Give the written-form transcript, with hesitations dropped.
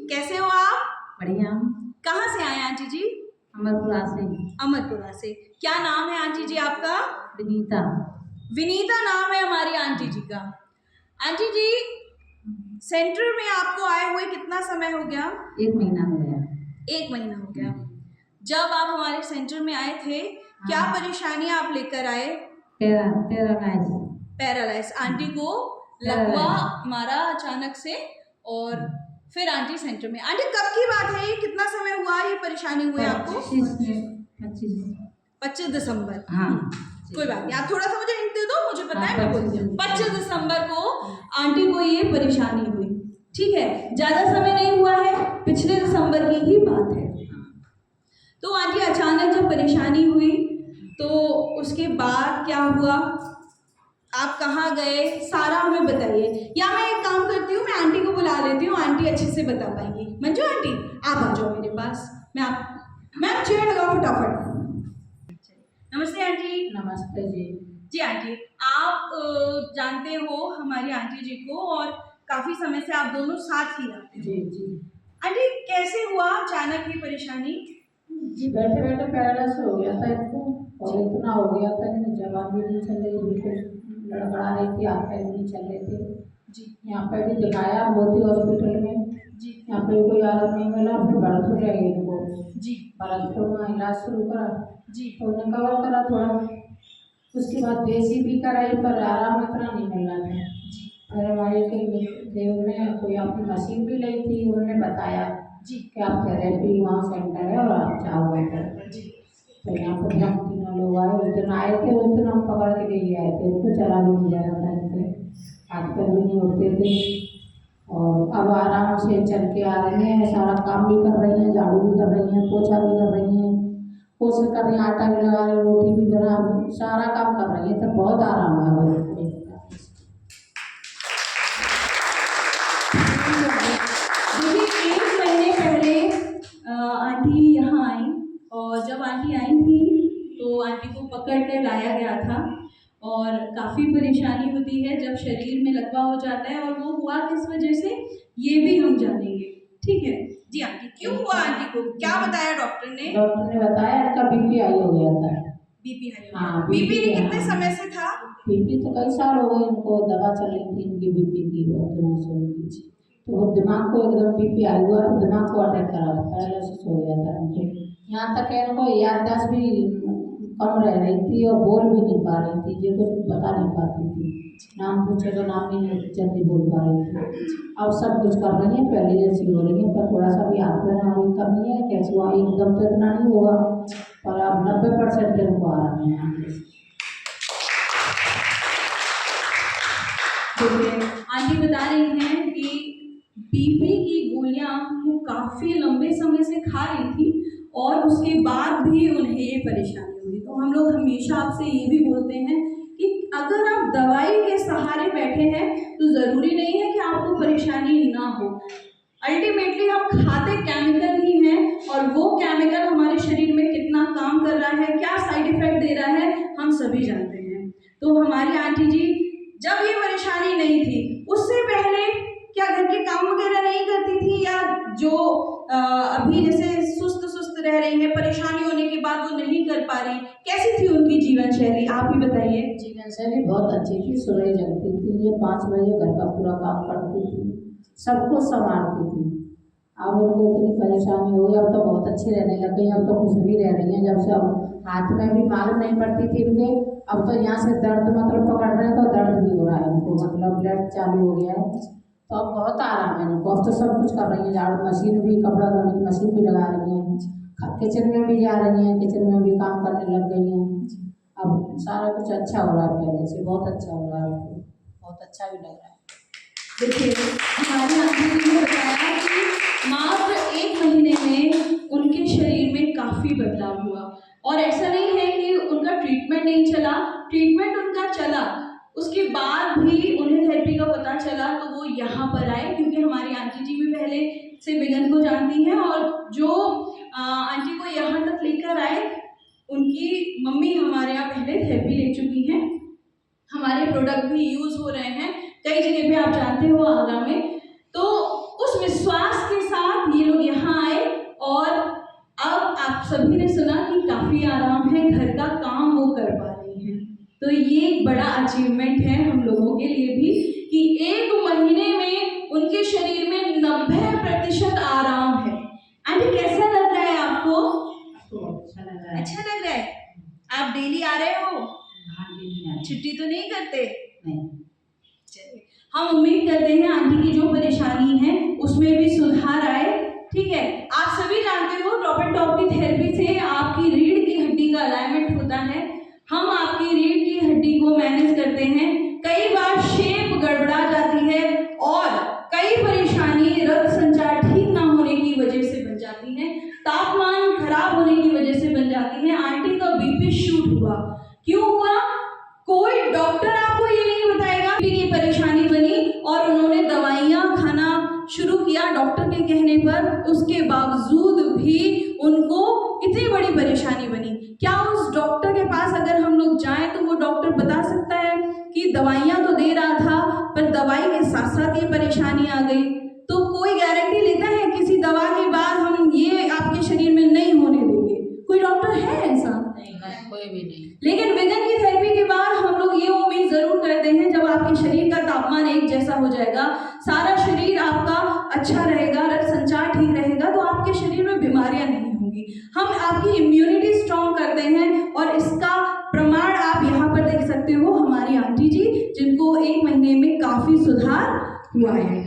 कैसे हो आप? बढ़िया। कहाँ से आए आंटी जी? अमरपुरा से। अमरपुरा से। क्या नाम है आंटी जी आपका? विनीता। विनीता नाम है हमारी आंटी जी का। आंटी जी, सेंटर में आपको आए हुए कितना समय हो गया? 1 महीना हो गया। 1 महीना हो गया। जब आप हमारे सेंटर में आए थे, क्या परेशानियां आप लेकर आए? पैरालाइज। आंटी को लकवा मारा अचानक से और फिर आंटी सेंटर में। आंटी कब की बात है ये? कितना समय हुआ ये परेशानी हुई आपको? 25 दिसंबर। हाँ। कोई बात नहीं, आप थोड़ा सा मुझे हिंट दे दो, मुझे पता है मैं बोलती हूँ। 25 दिसंबर को आंटी को ये परेशानी हुई, ठीक है? ज्यादा समय नहीं हुआ है, पिछले दिसंबर की ही बात है। तो आंटी अचानक जब परेशानी हुई तो उसके बाद क्या हुआ, आप कहाँ गए, सारा हमें बताइए। या मैं एक काम करती हूँ, मैं आंटी को बुला लेती हूँ, आंटी अच्छे से बता पाएंगी। मंजू आंटी, आप आ जाओ मेरे पास। मैम चेयर लगाओ फटाफट। नमस्ते आंटी। नमस्ते जी। जी आंटी, आप जानते हो हमारी आंटी जी को और काफी समय से आप दोनों साथ ही रहते हैं। जी जी। आंटी कैसे हुआ अचानक ये परेशानी? जी बैठे बैठे पैरालाइज हो गया था इनको, और इतना हो गया था कि जबान भी नहीं चल रही, बिल्कुल लड़खड़ा रही थी, हाथ पैर नहीं चल रहे थे जी। यहाँ पे भी दिखाया मोती हॉस्पिटल में जी। यहाँ पे कोई आराम नहीं मिला, फिर भरतपुर ले गए इनको जी। भरतपुर में इलाज शुरू करा जी। तो उन्हें कवर करा थोड़ा, उसके बाद देसी भी कराई पर आराम इतना नहीं मिल रहा था। फिर हमारे देव ने कोई अपनी मशीन भी ली थी, उन्होंने बताया जी कि आप थेरेपी वहाँ सेंटर है और आप जाओ वहाँ। तो यहाँ पर हम 3 लोग आए, उस दिन आए थे, उस दिन हम पकड़ के ले आए थे, उसको चला भी नहीं जा रहा था, इनसे हाथ पैर भी नहीं उठते थे और अब आराम से चल के आ रही हैं, सारा काम भी कर रही हैं, झाड़ू भी कर रही हैं, पोछा भी कर रही हैं, कोशिश कर रही हैं, आटा भी लगा रही, रोटी भी बना, सारा काम कर रही है, तो बहुत आराम है भाई। देखिए 1 महीने पहले आंटी यहाँ आई और जब आंटी आई थी तो आंटी को पकड़ कर लाया गया था और काफ़ी परेशानी होती है जब शरीर में लकवा हो जाता है, और वो हुआ किस वजह से ये भी हम जानेंगे, ठीक है? जी आंटी, क्यों हुआ आंटी को, क्या बताया डॉक्टर ने? डॉक्टर ने बताया इनका बीपी हाई हो गया था। BP high? हाँ, बीपी कितने समय से था? बीपी तो कई साल हो गए इनको, दवा चल रही थी इनकी बीपी की बहुत दिनों से, तो वो दिमाग को एकदम बीपी हाई हुआ तो दिमाग को अटैक करा, पैरालिसिस हो गया था इनको। यहाँ तक इनको याददाश्त भी कम रह रही थी और बोल भी नहीं पा रही थी, ये कुछ बता नहीं पाती थी, नाम पूछे तो नाम भी नहीं जल्दी बोल पा रही थी। अब सब कुछ कर रही है, पहले जैसी हो रही है, पर थोड़ा सा भी हाथ में ना कमी है, कैसे हुआ एकदम तो इतना नहीं होगा, पर अब 90% इनको आ रहा है। आंटी बता रही हैं कि बीपी की गोलियां वो काफ़ी लंबे समय से खा रही थी और उसके बाद भी उन्हें ये परेशानी हुई। तो हम लोग हमेशा आपसे ये भी बोलते हैं कि अगर आप दवाई के सहारे बैठे हैं तो ज़रूरी नहीं है कि आपको परेशानी ना हो। अल्टीमेटली हम खाते केमिकल ही हैं और वो केमिकल हमारे शरीर में कितना काम कर रहा है, क्या साइड इफेक्ट दे रहा है, हम सभी जानते हैं। तो हमारी आंटी जी जब ये परेशानी नहीं थी उससे पहले क्या घर के काम वगैरह नहीं करती थी, या जो अभी जैसे सुस्त रह रही है, परेशानी होने के बाद वो नहीं कर पा रही, कैसी थी उनकी जीवन शैली, आप भी बताइए। जीवन शैली बहुत अच्छी थी, सुबह जगती थी, ये 5 बजे घर का पूरा काम करती थी, सब कुछ संभालती थी। अब उनको इतनी परेशानी हुई, अब तो बहुत अच्छी रहने लग गई, अब तो खुश भी रह रही हैं। जब से अब हाथ में भी मालूम नहीं पड़ती थी इनके, अब तो यहाँ से दर्द मतलब पकड़ रहे हैं तो दर्द भी हो रहा है इनको, मतलब ब्लड चालू हो गया है, तो अब बहुत आराम है इनको। अब तो सब कुछ कर रही हैं, झाड़ू मशीन भी, कपड़ा धोने की मशीन भी लगा रही हैं, किचन में भी जा रही हैं, किचन में भी काम करने लग गई हैं। अब सारा कुछ अच्छा हो रहा है, पहले से बहुत अच्छा हो रहा है, बहुत अच्छा भी लग रहा है। देखिए हमारी आंटी ने बताया कि मात्र 1 महीने में उनके शरीर में काफ़ी बदलाव हुआ, और ऐसा नहीं है कि उनका ट्रीटमेंट नहीं चला, ट्रीटमेंट उनका चला, उसके बाद भी उन्हें थेरेपी का पता चला तो वो यहाँ पर आए, क्योंकि हमारी आंटी जी भी पहले से विगन को जानती हैं और जो आंटी को यहाँ तक लेकर आए उनकी मम्मी हमारे यहाँ पहले थेरेपी ले चुकी हैं, हमारे प्रोडक्ट भी यूज़ हो रहे हैं कई जगह पे, आप जानते हो आगरा में। तो उस विश्वास के साथ काफ़ी आराम है, घर का काम वो कर पा रही हैं। तो ये एक बड़ा अचीवमेंट है हम लोगों के लिए भी कि 1 महीने में उनके शरीर में 90% आराम है। आंटी कैसा लग रहा है आपको? तो अच्छा लग रहा है। अच्छा लग रहा है। आप डेली आ रहे हो? हाँ, डेली आ रही छुट्टी तो नहीं करते? नहीं। चलिए, हम उम्मीद करते हैं आंटी की जो परेशानी है उसमें भी सुधार आए। ठीक है, आप सभी जानते हो टॉप एंड टॉप की थेरेपी से आपकी रीढ़ की हड्डी का अलाइनमेंट होता है। हम आपकी रीढ़ की हड्डी को मैनेज करते हैं। कई बार शेप गड़बड़ा जाती है और कई परेशानी रक्त संचार ठीक ना होने की वजह से बन जाती है, तापमान खराब होने की वजह से बन जाती है। आंटी का बीपी शूट हुआ, क्यों हुआ? कोई डॉक्टर आपको ये नहीं बताएगा कि ये परेशानी बनी और उन्होंने दवाइयाँ खाना शुरू किया डॉक्टर के कहने पर, उसके बावजूद भी उनको इतनी बड़ी परेशानी बनी। क्या उस डॉक्टर के पास अगर हम लोग जाएं तो वो डॉक्टर बता सकता है कि दवाइयाँ तो दे रहा था पर दवाई के साथ साथ ये परेशानी आ गई? तो कोई गारंटी लेता है किसी दवा के बाद हम ये आपके शरीर में नहीं होने देंगे? कोई डॉक्टर है ऐसा? नहीं, बस कोई भी नहीं। लेकिन विगन की थेरेपी के बाद हम लोग ये उम्मीद जरूर करते हैं जब आपके शरीर का तापमान एक जैसा हो जाएगा, सारा शरीर आपका अच्छा रहेगा, रक्त संचार ठीक रहेगा, तो आपके शरीर में बीमारियां नहीं होंगी। हम आपकी इम्यूनिटी स्ट्रॉन्ग करते हैं और इसका प्रमाण आप यहाँ पर देख सकते हो हमारी आंटी जी, जिनको 1 महीने में काफी सुधार हुआ है।